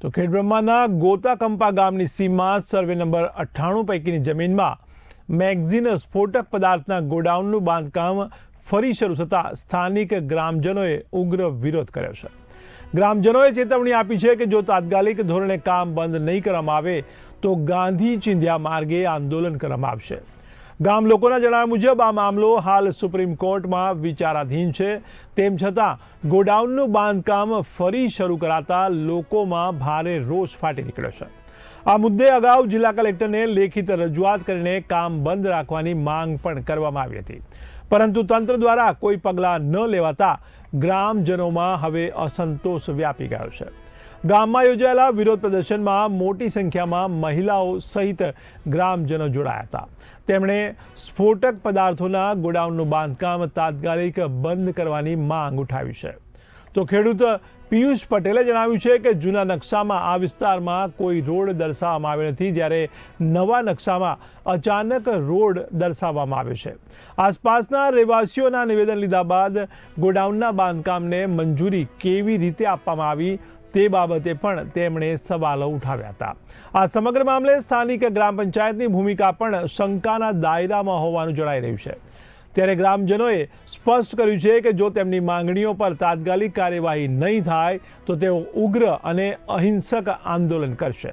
તો ખેડબ્રહ્માના ગોતાકંપા ગામની સીમમાં સર્વે નંબર 98 પૈકીની જમીનમાં મેગઝીન સ્ફોટક પદાર્થના ગોડાઉનનું બાંધકામ ફરી શરૂ થતાં સ્થાનિક ગ્રામજનોએ ઉગ્ર વિરોધ કર્યો છે. ગ્રામજનોએ ચેતવણી આપી છે કે જો તાત્કાલિક ધોરણે કામ બંધ નહીં કરવામાં આવે તો ગાંધી ચિંધ્યા માર્ગે આંદોલન કરવામાં આવશે. ગામ લોકોના જણાવ્યા મુજબ આ મામલો હાલ સુપ્રીમ કોર્ટમાં વિચારાધીન છે. તેમ છતાં ગોડાઉનનું બાંધકામ ફરી શરૂ કરાતા લોકોમાં ભારે રોષ ફાટી નીકળ્યો છે. આ મુદ્દે અગાઉ જિલ્લા કલેક્ટરને લેખિત રજૂઆત કરીને કામ બંધ રાખવાની માંગ પણ કરવામાં આવી હતી, પરંતુ તંત્ર દ્વારા કોઈ પગલાં ન લેવાતા ગ્રામજનોમાં હવે અસંતોષ વ્યાપી ગયો છે. ગામમાં યોજાયેલા વિરોધ પ્રદર્શનમાં મોટી સંખ્યામાં મહિલાઓ સહિત ગ્રામજનો જોડાયા હતા. તેમણે સ્ફોટક પદાર્થોના ગોડાઉનનું બાંધકામ તાત્કાલિક બંધ કરવાની માંગ ઉઠાવી છે. તો ખેડૂત પિયુષ પટેલે જણાવ્યું છે કે જૂના નકશામાં આ વિસ્તારમાં કોઈ રોડ દર્શાવવામાં આવ્યો નથી, જ્યારે નવા નકશામાં અચાનક રોડ દર્શાવવામાં આવ્યો છે. આસપાસના રહેવાસીઓના નિવેદન લીધા બાદ ગોડાઉનના બાંધકામને મંજૂરી કેવી રીતે આપવામાં આવી તે બાબતે પણ તેમણે સવાલો ઉઠાવ્યા હતા. આ સમગ્ર મામલે સ્થાનિક ગ્રામ પંચાયતની ભૂમિકા પણ શંકાના દાયરામાં હોવાનું જણાઈ રહ્યું છે. ત્યારે ગ્રામજનોએ સ્પષ્ટ કર્યું છે કે જો તેમની માંગણીઓ પર તાત્કાલિક કાર્યવાહી નહીં થાય તો તેઓ ઉગ્ર અને અહિંસક આંદોલન કરશે.